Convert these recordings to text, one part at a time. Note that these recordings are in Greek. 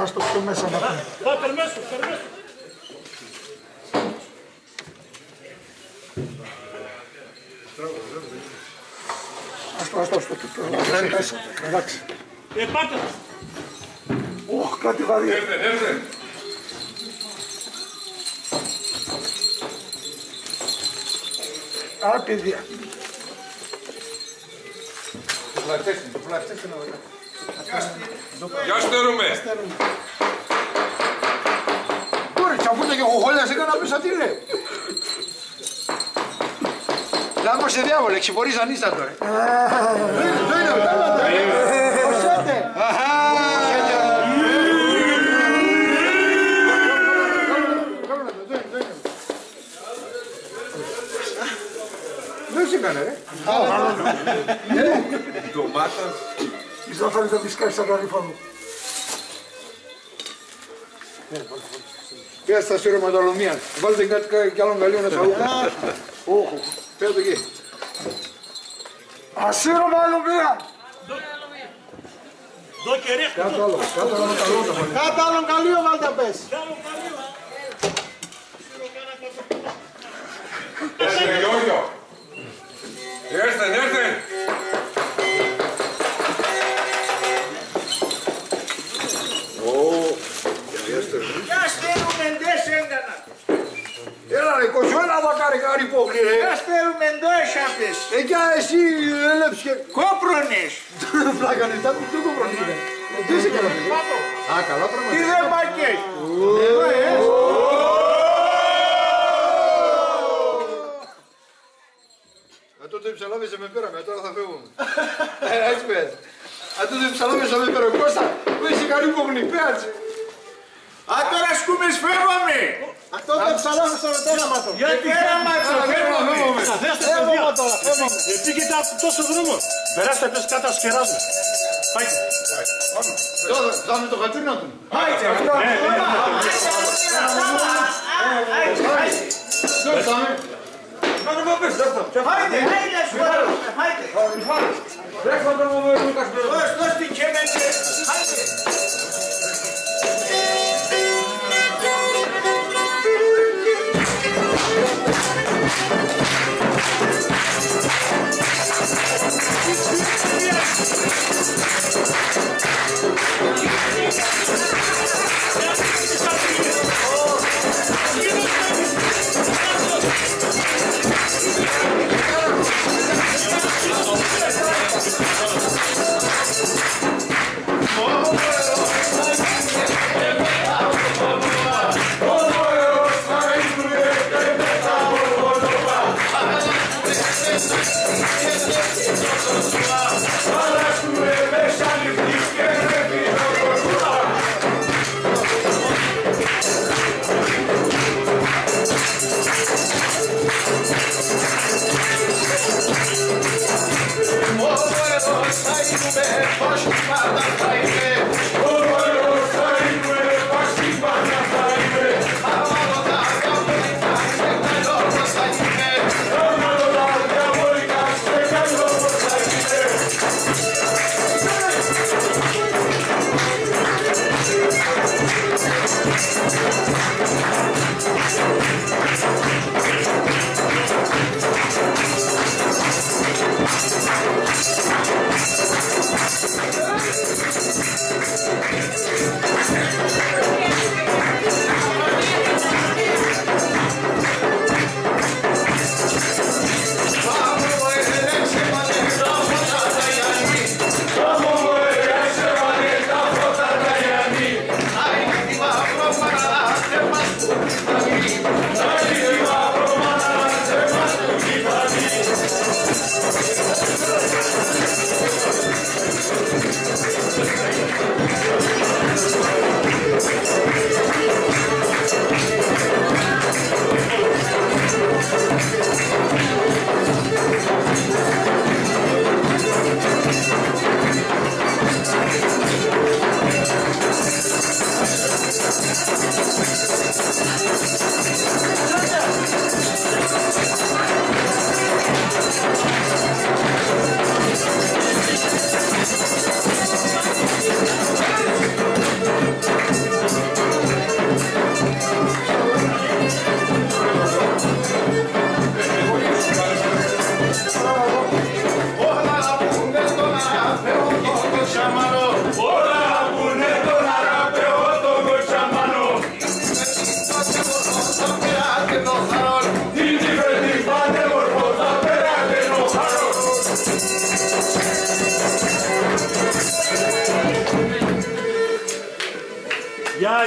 Ας το πιο μέσα να πούμε. Πάτε μέσα, μέσα. Άστο, εντάξει. Πάτε. Ωχ, κάτι βαρύ. Έρθε. Α, παιδιά. Το πλαστέστε να δω. Γεια σου Τερούμε. Τώρα τσαφούτα και χοχόλια σε έκανα πίσω τι λέει. Λάμπω σε διάβολο, εξυπορείς ανίστα τώρα. Το είναι αυτά. Προσέτε. Δεν σε έκανε ρε. Ντομάτα. Εις να φέρεις να δισκάσεις σαν τα ρήφα μου. Πες στα σιρεματολομία. Βάλτε κάτι κι άλλον καλείο να σαλούμε. Όχι. Πες το εκεί. Ασύρωμαλομία. Κάτω άλλο. Κάτω άλλον καλείο βάλτε πες. κάρε κάρι πόχνη ρε. Ας φέρουμε εντό εσάπες. Εκιά εσύ έλεψε και... Κόπρονες. Φλάκανε, τα του κόπρονες είναι. Τι είσαι καλά παιδί. Α, καλά πράγματα. Τι δεν πακές. Τότε ψαλάβεσαι με πέραμε, τώρα θα φεύγουμε. Έτσι πες. Τότε ψαλάβεσαι με πέραμε. Κώστα, που είσαι καλή πόχνη, πέατσε. Α, τώρα σκούμες φεύγαμε. Τότε ψαλάβεσαι με τέραματο. Γιατί τέραματο, φεύγαμε. Καθέστε παιδιά. Πήγετε από τόσο δρόμο. Περάστε πες κάτω σκεράζουμε. Πάτε. Θα με το χατήρι να του. Άιτε, αυτό. Άιτε, άιτε, σου πάρω. Άιτε. Δώσ' την κέμεντε. Άιτε.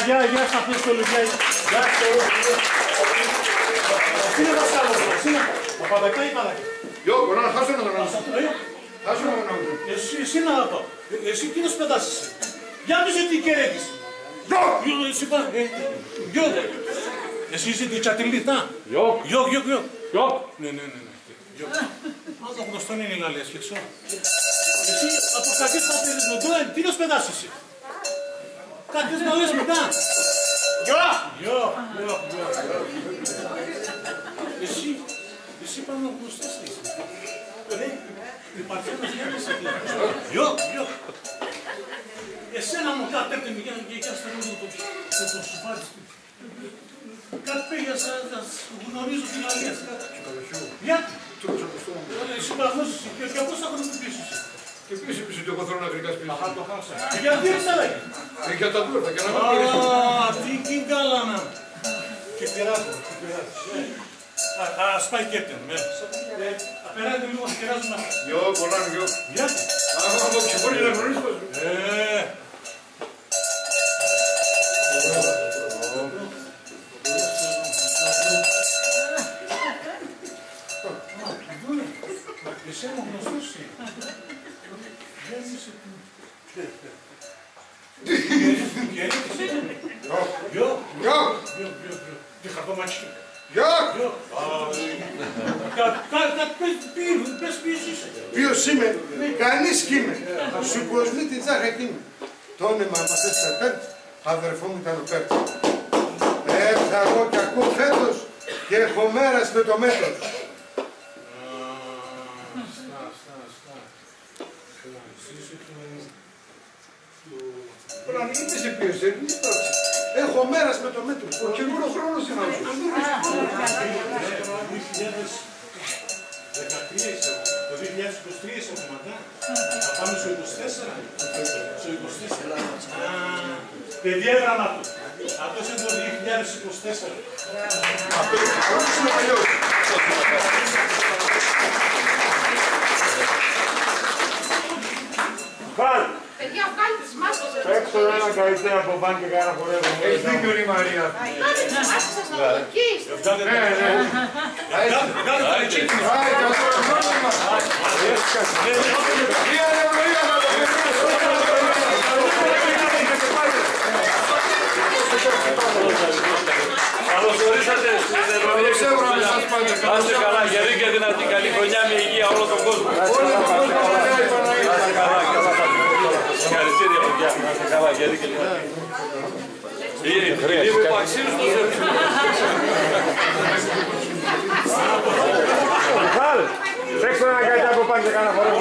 Γεια σας αυτές το λιγιά. Γεια σας όλους. Εσύ είναι δασκάλος, εσύ είναι παπαδακά ή παδακά. Yo, bueno, χάσω να τον ρωτήσω. Χάσω να τον ρωτήσω. Εσύ να ρωτώ. Εσύ τι να σπεντάσεις. Για πεις τι κερέτης. Εσύ πά. Εσύ είσαι τη τσατιλίτα. Γιο. Ναι. Άλλο γνωστό είναι η Γαλλία, σκεφτώ. Εσύ από κακές πατέρες με τώρα, τι να σπεντάσεις εσύ. Κάτι να λες μετά. Γιο. Εσύ πάνω γνωστές είσαι. Ρε, η Παρθένος δεν είσαι. Γιο. Εσένα μου κατέπτε με για στα λόγια το σουφάρι. Κάτι πήγα να γνωρίζω την Γαλλία. Γιατί. Εσύ παραγνώσεις και πόσα χρόνια πίσω είσαι. Και πίσω και εγώ θέλω να γρηγάς πίσω. Αχα, το χάσα. Γιατί ήρθα λέγε. Για τα τούρτα και να μην πήρες. Τι κυγκάλανα. Και πειράζω. Ας πάει και έπτεν. Απέναντι λίγο να κεράσουμε. Γιο, πολλά γιο. Γιατί. Άμα από ξεχωρίζει να γνωρίσεις πως. Εσύ μου γνωστός είναι. Γιο. Τι χαρτοματσί. Γιο. Πες ποιος είσαι. Ποιος είμαι, κανείς κι είμαι. Σου κοσμεί την τσάχα εκείνη. Το όνομα μας έτσι πέρτ, αδερφό μου ήταν ο Πέρτ. Έρθα εγώ κι ακούω φέτος και έχω μέρας με το μέτρο. Τώρα είπε σε ποιος δεν Έχω μέρας με το μέτρο. ο καινούριο χρόνος είναι αυτός. Το 2023 είσαι μαμαντά. Θα πάμε στο 24. Στο 24. Παιδιέγραμμα του. Αυτός είναι το 2024. Αυτός είναι ο παλιός. Παιδιά, βγάλει τις μάσκες. Παίξω ένα καλύτερο από πάνω και κάνα χορεύω. Έχεις δίκιο η Μαρία. Βγάλει τις μάσκες σας να το εκεί. Βγάλε το τσίκινο. Άι, καλό πρόβλημα. Μία ευλογία να το Καλώς ορίσατε στην Ερμηνεία. Να είστε καλά, γεροί και δυνατοί, καλή χρονιά με υγεία όλο τον κόσμο. Όλοι τον κόσμο παλιά η Παναγία. Να είστε καλά, συγχαρητήρια παιδιά, να είστε καλά, γεροί και δυνατοί. Λίγο που αξίζουν το ζεύγιο. Μιχάλ, παίξω ένα καλύτερο από πάνω και κάνα χορεύω.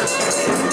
Thank you.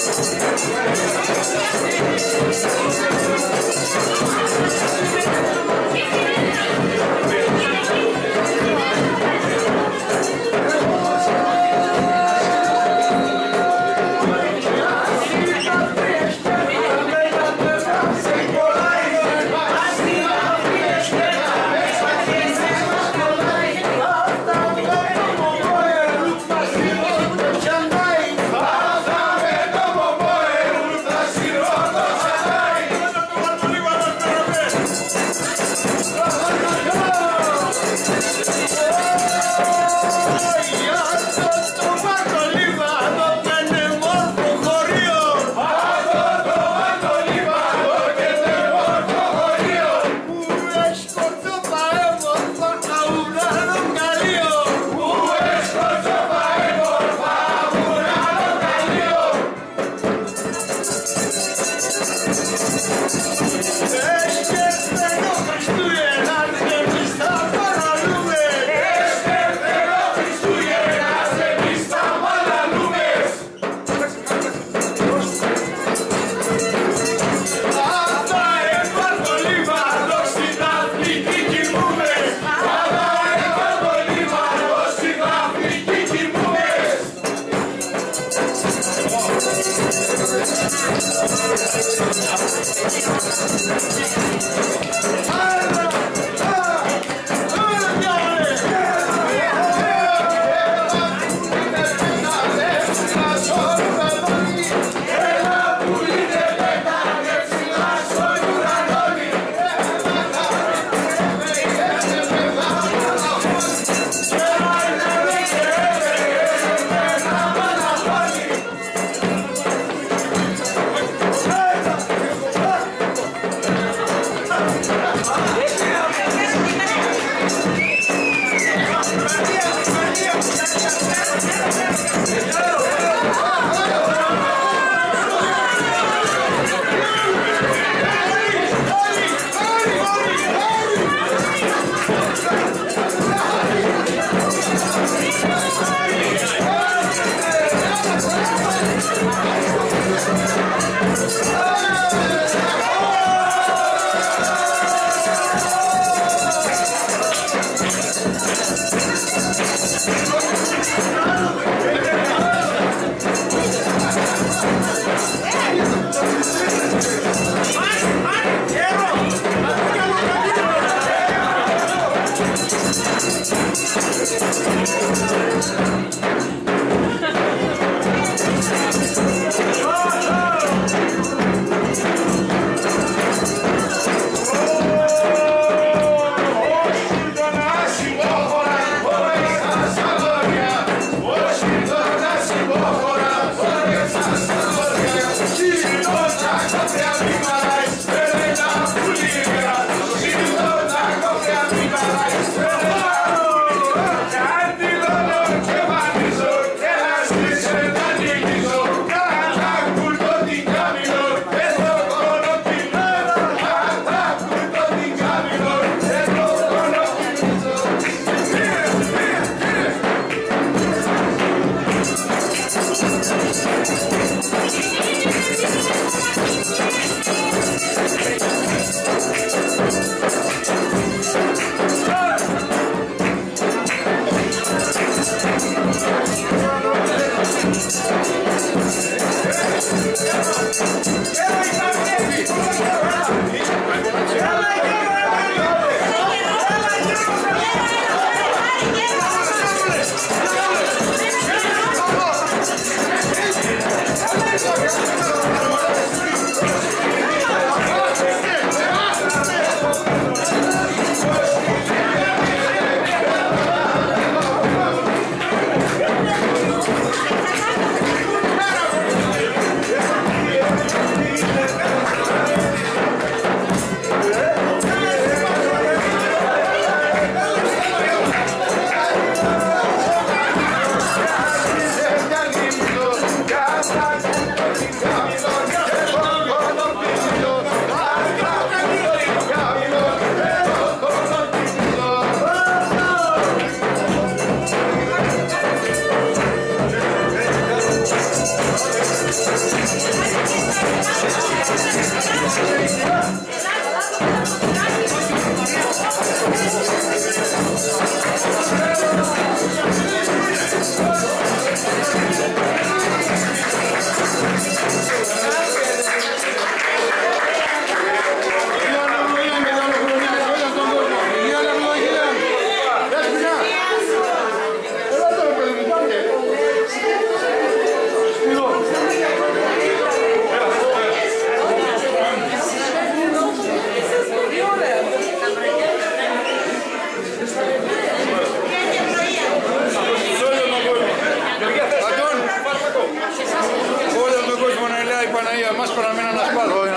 για μας παραμένα να σπάρω.